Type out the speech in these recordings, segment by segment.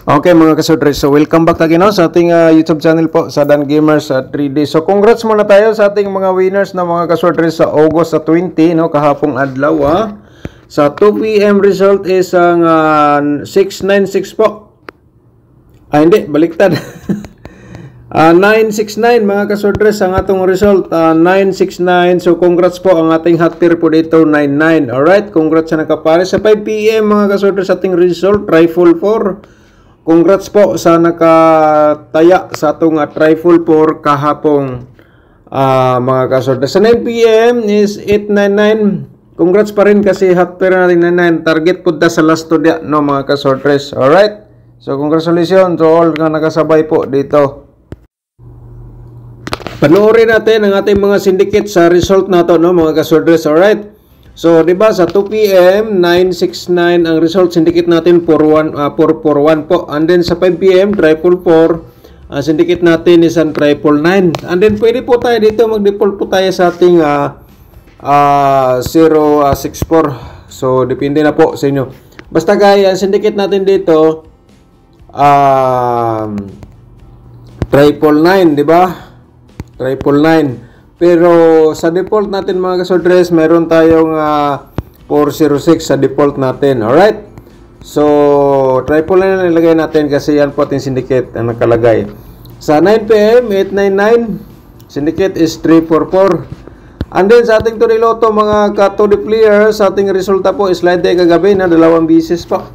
Okay mga kasudres, so welcome back again no, sa ating YouTube channel po sa Dan Gamers 3D. So congrats muna tayo sa ating mga winners na mga kasudres sa August 20 no, kahapong adlaw Sa 2 PM result is ang 696 po. Hindi, baliktad. 969 mga kasudres ang atong result, 969. So congrats po ang ating hot tier po dito 99. Alright, congrats sa nakapare sa 5 PM mga kasudres sa ating result, Trifle 4. Congrats po sa nakataya sa atong Trifle 4 kahapong mga kasudres. Sa 9 PM is 899. Congrats pa rin kasi hot pair natin 99. Target po sa last to dia no mga kasudres. Alright. So congratulations to all nga nakasabay po dito. Panoorin natin ang ating mga syndicate sa result nato no mga kasudres. Alright. So, di ba sa 2 PM 969 ang result syndicate natin 441 po. And then sa 5 PM Trifle 4 syndicate natin is ang Trifle 9. And then pwede po tayo dito mag-default po tayo sa ating 064. So, depende na po sa inyo. Basta kaya syndicate natin dito Trifle 9, di ba? Trifle 9. Pero sa default natin mga kasudres, meron tayong 406 sa default natin. Alright? So, Trifle na nilagay natin kasi yan po ating syndicate ang nakalagay. Sa 9 PM, 899, syndicate is 344. And then sa ating Tony Lotto, mga ka-2D players, sa ating resulta po, slide day kagabi na 2 bisis pa.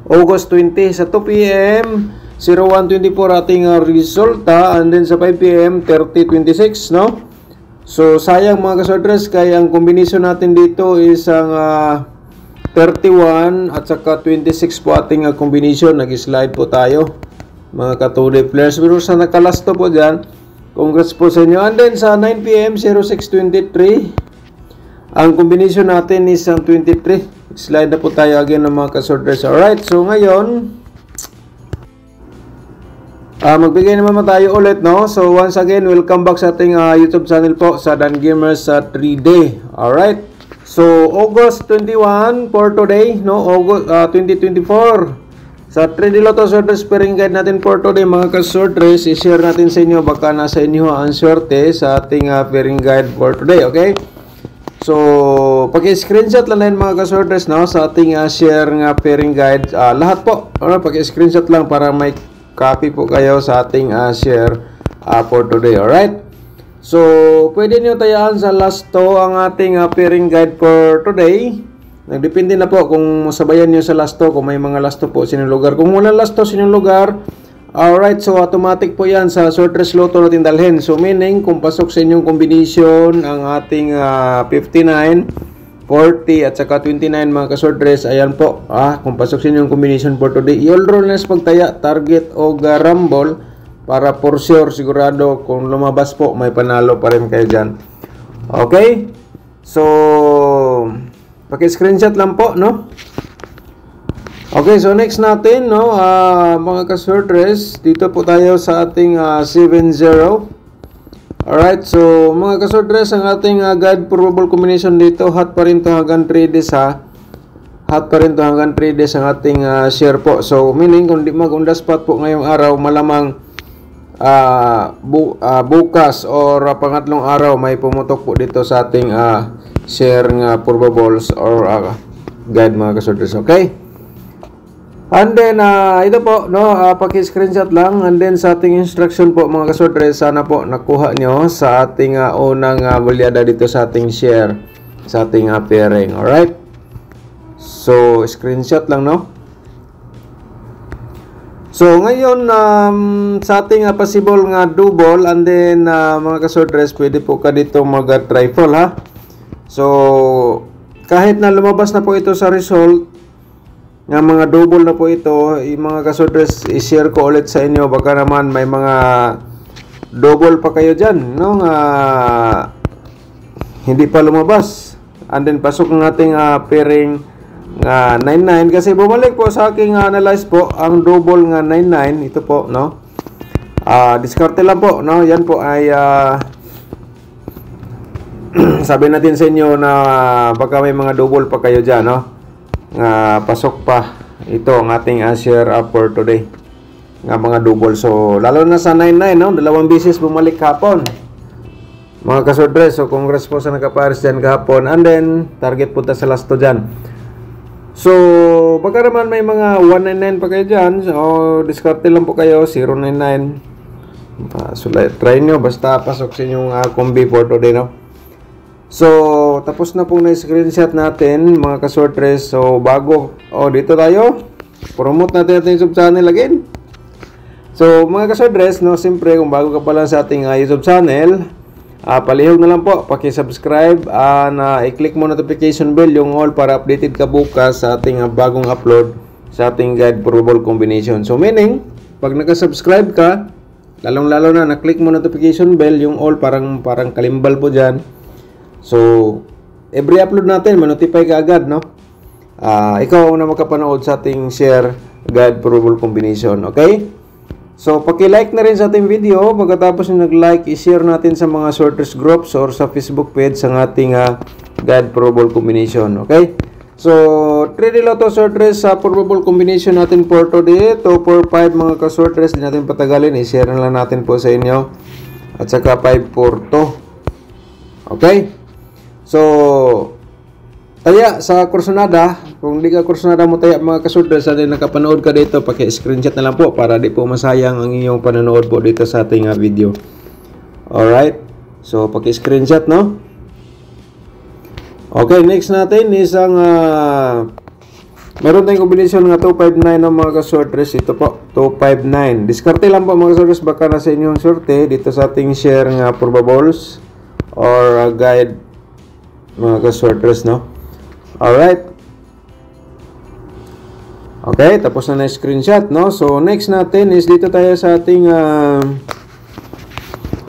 August 20. Sa 2 PM, 0124 ating resulta. And then sa 5 PM, 3026, no? So, sayang mga kasudres, kaya ang combination natin dito is ang 31 at saka 26 po ating combination. Nag-slide po tayo, mga ka-2D players. Pero sa nakalasto po dyan, congrats po sa inyo. And then sa 9 PM, 0623, ang combination natin is ang 23. Slide na po tayo again ng mga kasudres. Alright, so ngayon, magbigay naman tayo ulit, no? So, once again, welcome back sa ating YouTube channel po sa Dan Gamers 3D. Alright? So, August 21 for today, no? August 2024. Sa 3D Lotto Sorters pairing guide natin for today, mga ka-sorters, i-share natin sa inyo. Baka nasa inyo ang swerte sa ating pairing guide for today, okay? So, pag-screenshot lang din mga ka-sorters, no? Sa ating share nga pairing guide. Lahat po, pag-screenshot lang para may copy po kayo sa ating share for today. Alright? So, pwede nyo tayaan sa last to ang ating pairing guide for today. Nagdepende na po kung masabayan nyo sa last to, kung may mga last to po sa inyong lugar. Kung wala last to sa inyong lugar, alright, so automatic po yan sa Sortress Lotto natin dalhin. So, meaning, kung pasok sa inyong combination ang ating 59, 40 at saka 29 mga kasortres, ayan po kung pasok sa inyong combination for today, i-roll na sa pagtaya, target o rumble para for sure, sigurado kung lumabas po, may panalo pa rin kayo dyan. Okay? So, paki-screenshot lang po, no? Okay, so next natin, no, mga kasortres, dito po tayo sa ating 70. Alright, so mga kasortres, ang ating guide probable combination dito, hot pa rin to hanggang 3 days hot pa rin to hanggang 3 days ang ating share po. So meaning kung di mag-on-the spot po ngayong araw, malamang bukas or pangatlong araw may pumutok po dito sa ating share nga probables or guide mga kasortres, okay? And then, ito po, no, paki-screenshot lang. And then, sa ating instruction po, mga kasortres, sana po nakuha nyo sa ating unang bulyada dito sa ating share, sa ating pairing. Alright? So, screenshot lang, no? So, ngayon, sa ating possible nga double, and then, mga kasortres, pwede po ka dito mag-trifle, ha? So, kahit na lumabas na po ito sa result, nga mga double na po ito, mga kasortres, i-share ko ulit sa inyo. Baka naman may mga double pa kayo dyan, no? Hindi pa lumabas. And then pasok ng ating pairing 99. Kasi bumalik po sa aking analyze po ang double nga 99. Ito po, no? Diskarte lang po, no? Yan po ay sabi natin sa inyo na baka may mga double pa kayo dyan, no? Pasok pa ito ang ating share for today. nga mga double. So lalo na sa 99 no, dalawang beses bumalik hapon. Mga kasodres, so congrats po sa nakapares dyan kahapon. And then, target punta sa last to dyan. So, baka naman may mga 199 pa kayo dyan. So, discarte lang po kayo, 099. So, try nyo, basta pasok sa inyong combi for today, no? So, tapos na pong na-screenshot natin, mga kasodres. So, bago, dito tayo. Promote natin ating YouTube channel again. So, mga kasodres, no, siyempre, kung bago ka pa lang sa ating YouTube channel, palihog na lang po, paki-subscribe na i-click mo notification bell yung all para updated ka bukas sa ating bagong upload sa ating guide for ball combination. So meaning, pag naka-subscribe ka, lalong-lalo na na-click mo notification bell yung all, parang kalimbal po dyan. So every upload natin, ma-notify ka agad, no? Ikaw na makapanood sa ating share guide for ball combination, okay? So, paki-like na rin sa ating video. Pagkatapos nyo nag-like, i-share natin sa mga sorters groups or sa Facebook page sa ating guide for ball combination. Okay? So, 3D Lotto sorters sa probable combination natin for today. 2, 4, 5 mga ka-sorters. Di natin patagalin. I-share na lang natin po sa inyo. At saka 5, 4, 2. Okay? So, taya sa kursonada, kung di ka kursonada mo taya mga kasorters, sa atin nakapanood ka dito, paki-screenshot na lang po para di po masayang ang inyong panonood po dito sa ating video. Alright, so paki-screenshot, no? Okay, next natin isang meron tayong kombinasyon nga 259 ng mga kasorters. Ito po, 259. Diskarte lang po mga kasorters, baka na sa inyong sorte dito sa ating share nga probables or guide mga kasorters, no? Alright. Okay, tapos na screenshot, no? So, next natin is dito tayo sa ating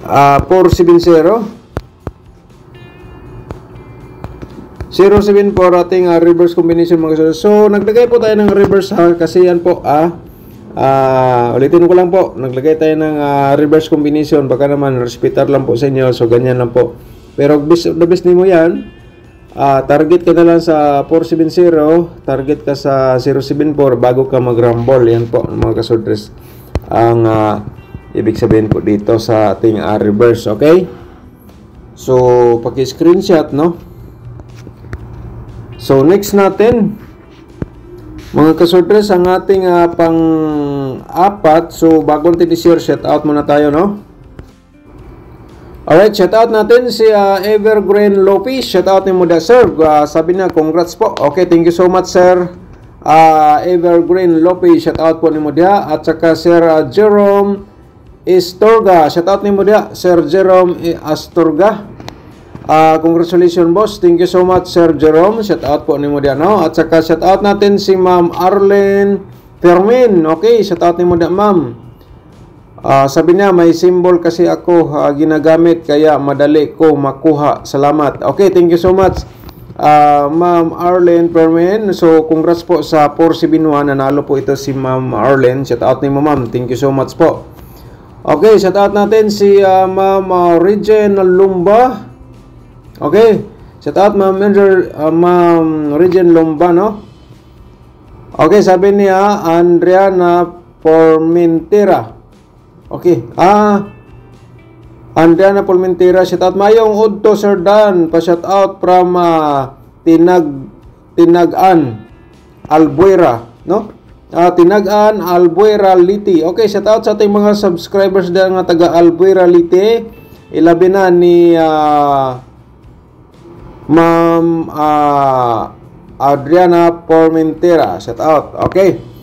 470. 074 ating reverse combination mga kasostres. So, naglagay po tayo ng reverse kasi yan po ulitin ko lang po, naglagay tayo ng reverse combination. Baka naman, respetar lang po sa inyo. So, ganyan lang po. Pero, the best mo yan. Target ka na lang sa 470, target ka sa 074 bago ka mag-rumble. Yan po mga kasodres ang ibig sabihin po dito sa ating reverse. Okay? So, paki-screenshot, no? So, next natin mga kasodres ang ating pang-apat. So, bago natin i-share, shout out muna tayo, no? Alright, shout out natin si Evergreen Lopez. Shout out ni mo da, sir. Sabi niya, congrats po. Okay, thank you so much, sir. Evergreen Lopez, shout out po ni mo da. At saka Sir Jerome Astorga. Shout out ni mo da, Sir Jerome Astorga. Congratulations, boss. Thank you so much, Sir Jerome. Shout out po ni mo da, no? At saka shout out natin si Ma'am Arlene Fermin. Okay, shout out ni mo da, ma'am. Sabi niya, may symbol kasi ako ginagamit kaya madali ko makuha. Salamat. Okay, thank you so much, Ma'am Arlene Permen. So, congrats po sa 471. Nanalo po ito si Ma'am Arlene. Shout out ni Ma'am. Thank you so much po. Okay, shout out natin si Ma'am Regen Lumba. Okay, shout out Ma'am Regen Lumba, no? Okay, sabi niya, Andriana Formentera. Okay. Andriana Pulmentera, shout out mayong Udto Sir Dan, pa shout out from Tinagan Albuera, no? Tinagan Albuera Liti. Okay, shout out sa ating mga subscribers dyan nga taga Albuera Liti. Ilabi na ni Ma'am Adriana Pulmentera. Shout out. Okay.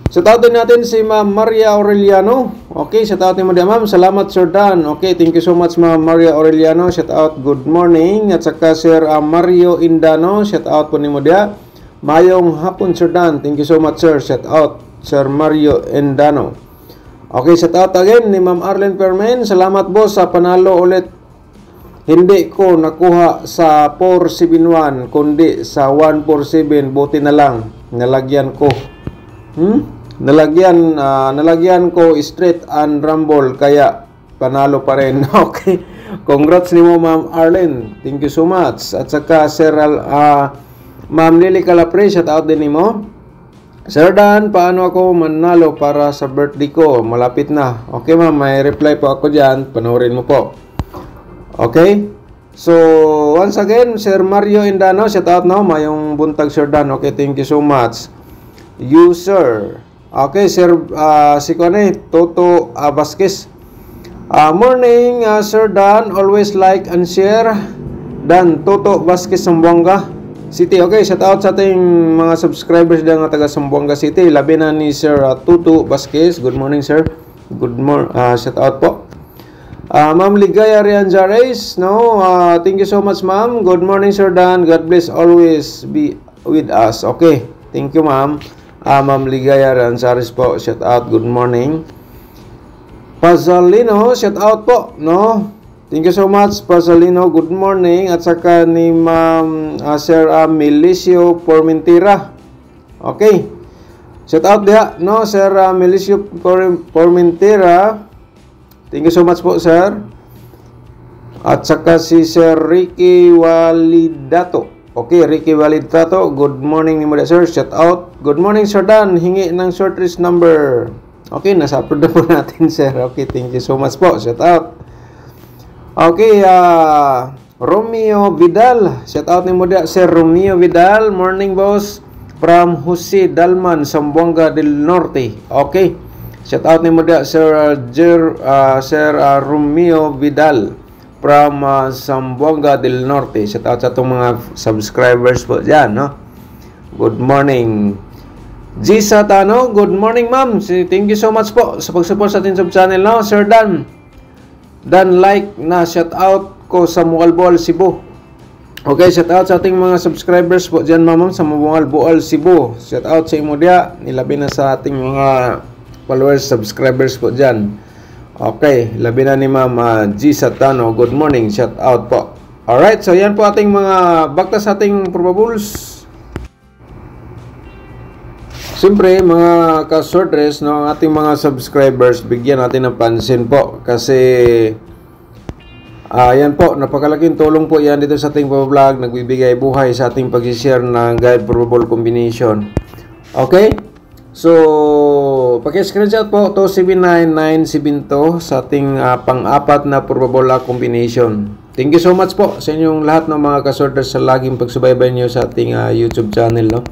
Shout out din natin si Ma'am Maria Aureliano. Okay, shout out ni Ma'am. Salamat, Sir Dan. Okay, thank you so much, Ma'am Maria Aureliano. Shout out, good morning. At saka Sir Mario Indano. Shout out po ni Modia. Mayong hapon, Sir Dan. Thank you so much, sir. Shout out, Sir Mario Indano. Okay, shout out again ni Ma'am Arlene Permen. Salamat, boss, sa panalo ulit. Hindi ko nakuha sa 471, kundi sa 147. Buti na lang. Nalagyan ko. Nalagyan ko straight and rumble kaya panalo pa rin. Okay. Congrats ni mo, Ma'am Arlene. Thank you so much. At saka Sir Ma'am Lily Calapre, shout out din ni mo. Sir Dan, paano ako manalo para sa birthday ko? Malapit na. Okay ma'am, may reply po ako dyan. Panoorin mo po. Okay? So, once again, Sir Mario Indano, shout out no, mayong buntag Sir Dan. Okay, thank you so much. You, sir. Okay, Sir, si Toto Vasquez. Morning, Sir Dan. Always like and share. Dan, Toto Vasquez, Zamboanga City. Okay, shout out sa ating mga subscribers dyan nga taga Zamboanga City. Labi na ni Sir Tutu Vasquez. Good morning, sir. Good morning. Shout out po. Ma'am Ligaya Rianjares, no? Thank you so much, ma'am. Good morning, Sir Dan. God bless always be with us. Okay. Thank you, ma'am. Ma'am Ligaya Rianjares po. Shout out. Good morning. Pazalino, shout out po, no? Thank you so much, Pazalino. Good morning. At saka ni Ma'am Sir Milicio Formentera. Okay. Shout out diha, no? Sir Milicio Formentera. Thank you so much po, sir. At saka si Sir Ricky Walidato. Okay, Ricky Walidato. Good morning ni mo, sir. Shout out. Good morning, Sir Dan. Hingi ng short list number. Okay, nasa-upload na po natin, sir. Okay, thank you so much po. Shout out. Okay, Romeo Vidal. Shout out ni mo dia, Sir Romeo Vidal. Morning, boss. From Jose Dalman, Zamboanga del Norte. Okay. Shout out ni mo dia, Sir Romeo Vidal. From Zamboanga del Norte. Shout out sa itong mga subscribers po dyan, no? Good morning. G. Satano, good morning, ma'am. Thank you so much po sa pag-support sa ating sub-channel, no? Sir Dan. Dan like na shout out ko sa Mualboal, Cebu. Okay, shout out sa ating mga subscribers po dyan, ma'am, sa Mualboal, Cebu. Shout out sa imo dia, nilabi na sa ating mga followers, subscribers po dyan. Okay, labi na ni ma'am G. Satano. Good morning, shout out po. Alright, so yan po ating mga bakta sa ating probables. Siyempre, mga ka-shortrest, no, ang ating mga subscribers, bigyan natin ng pansin po. Kasi, yan po, napakalaking tulong po yan dito sa ating vlog. Nagbibigay buhay sa ating pag-share ng guide probable combination. Okay? So, paki-screenshot po, 279972 sa ating pang-apat na probable combination. Thank you so much po sa inyong lahat ng mga ka-shortrest sa laging pagsubaybay nyo sa ating YouTube channel, no?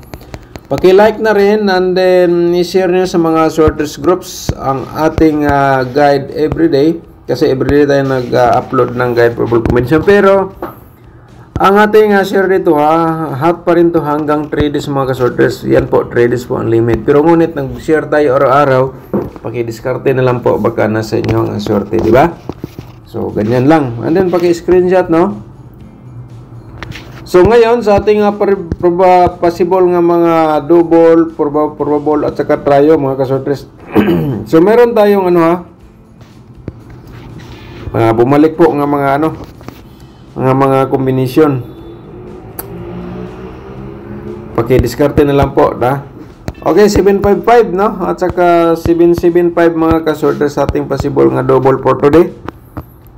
Paki-like na rin and then i-share nyo sa mga shortest groups ang ating guide everyday. Kasi everyday tayo nag-upload ng guide probable combination. Pero ang ating share dito hot pa rin to hanggang 3 days mga ka-shortest. Yan po, 3 days po ang limit. Pero ngunit nag-share tayo araw-araw, paki-diskarte na lang po baka nasa inyo ang sorte, di ba? So, ganyan lang. And then paki-screenshot, no? So ngayon sa ating possible nga mga double, probable at saka trio mga ka-shortrest. So meron tayong bumalik po nga mga mga combination. Paki-diskarte na lang po, da. Okay, 755, no? At saka 775 mga ka-shortrest sa ating possible nga double for today.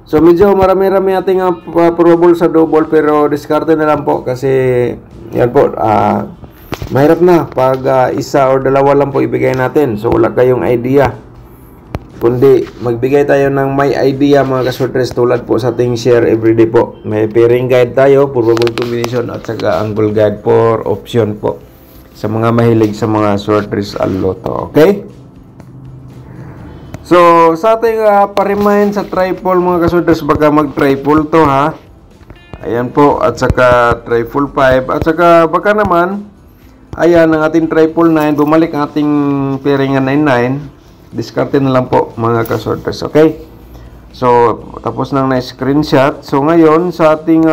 So medyo marami-rami ating probable sa double pero diskarte na lang po kasi yan po mahirap na pag isa or dalawa lang po ibigay natin. So wala kayong idea. Kundi magbigay tayo ng may idea mga ka-shortrest tulad po sa ating share everyday po. May pairing guide tayo, probable combination at saka angle guide for option po. Sa mga mahilig sa mga shortrest al loto. Okay? So, sa ating pa-remind sa triple mga ka-shortrest, baka mag-triple to ha. Ayan po, at saka triple 5, at saka baka naman, ayan ang ating triple 9, bumalik ang ating pairing 99, diskarte na lang po mga ka-shortrest, okay? So, tapos nang na-screenshot. So, ngayon, sa ating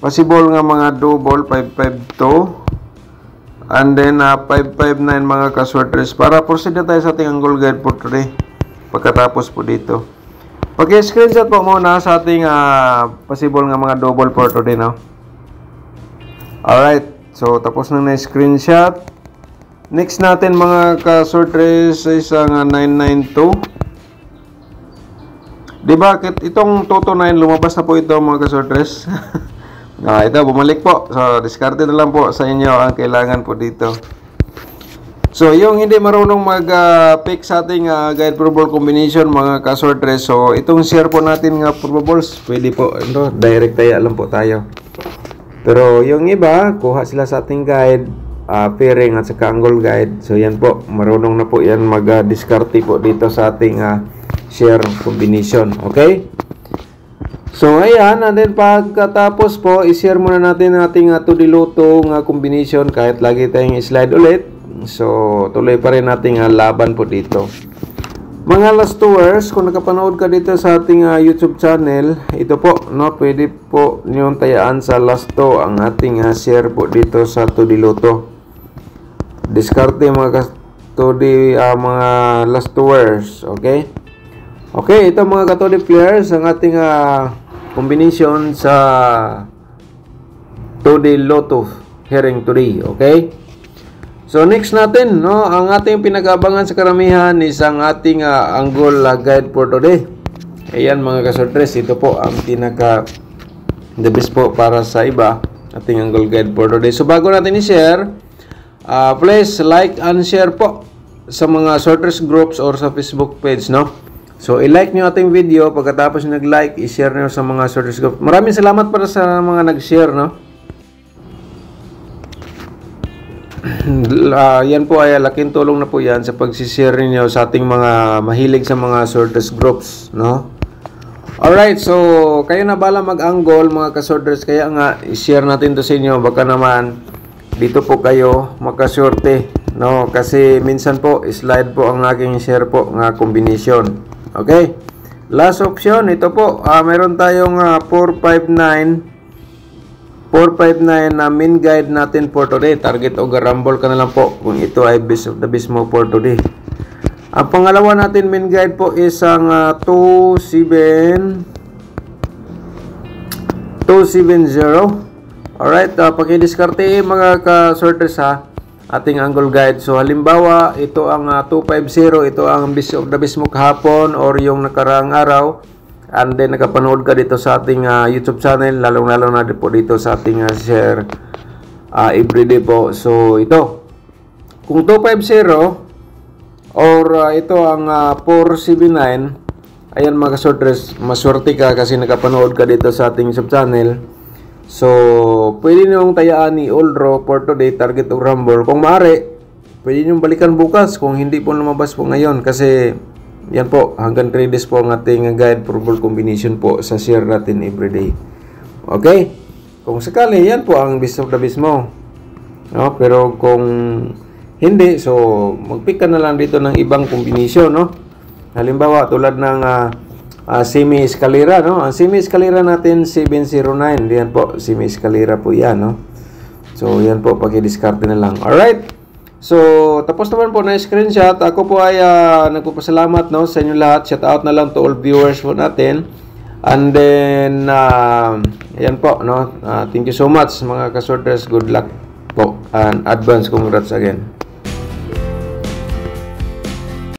possible nga mga double, 552, and then 559 mga ka-shortrest. Para proceed na tayo sa ating angle guide for today. Pagkatapos po dito. Pag-screenshot po muna sa ating possible nga mga double for today, no? Alright. So, tapos na na-screenshot. Next natin mga ka-shortrest is ang 992. Diba? Itong Toto 9, lumabas na po ito mga ka-shortrest. Ito, bumalik po. So, diskarte na lang po sa inyo ang kailangan po dito. So, yung hindi marunong mag-pick sa ating guide pro ball combination, mga kasortres, so itong share po natin nga pro balls, pwede po, direct tayo, alam po tayo. Pero yung iba, kuha sila sa ating guide, pairing at saka angle guide. So, yan po, marunong na po yan mag-discarte po dito sa ating share combination. Okay? So, ayan, and then pagkatapos po, i-share muna natin ating to-di-loto combination kahit lagi tayong slide ulit. So, tuloy pa rin nating laban po dito. Mga last tours, kung nakapanood ka dito sa ating YouTube channel, ito po, no, pwede po niyong tayaan sa last to ang ating share po dito sa to-di-loto. Diskarte mga mga last tours, okay? Okay, ito mga to-di players, ang ating combination sa to-di-loto hearing today, okay? So next natin, no, ang ating pinag-abangan sa karamihan is ang ating angle guide for today. Ayan mga kasortres, ito po ang pinaka the best po para sa iba, ating angle guide for today. So bago natin i-share, please like and share po sa mga sorters groups or sa Facebook page, no. So i-like niyo ating video, pagkatapos nag-like, i-share niyo sa mga sorters group. Maraming salamat para sa mga nag-share, no. Yan po ay laking tulong na po yan sa pagsishare niyo sa ating mga mahilig sa mga sorters groups, no? Alright, so kayo na bala mag-angle mga kasorters, kaya nga i-share natin to sa inyo, baka naman dito po kayo makasorte, no? Kasi minsan po slide po ang aking share po nga combination. Okay? Last option, ito po, meron tayong 459 na main guide natin for today. Target o garambol ka na lang po kung ito ay best of the best mo for today. Ang pangalawa natin main guide po is ang 270. Alright, pakidiskarte mga ka-sorters ating angle guide. So halimbawa, ito ang 250, ito ang best of the best mo kahapon or yung nakaraang araw. And then nakapanood ka dito sa ating YouTube channel, lalong-lalo na po dito sa ating share everyday po. So ito, kung 250 or ito ang 479, ayan mga kasortres, maswerte ka kasi nakapanood ka dito sa ating YouTube channel. So pwede niyong tayaan ni all draw for today, target o rumble. Kung maaari, pwede niyong balikan bukas kung hindi po lumabas po ngayon, kasi yan po, hanggang 3 days po ang ating guide for ball combination po sa share natin everyday. Okay? Kung sakali, yan po ang best of the best mo. No? Pero kung hindi, so mag-pick ka na lang dito ng ibang combination, no? Halimbawa, tulad ng semi-escalera, no? Ang semi-escalera natin, 709. Yan po, semi-escalera po yan, no? So, yan po, pag-i-discard na lang. Alright? So, tapos naman po na screenshot. Ako po ay nagpapasalamat, no, sa inyo lahat. Shout out na lang to all viewers po natin. And then, ayan po, no. Thank you so much mga kasorters. Good luck po. And advance congrats again.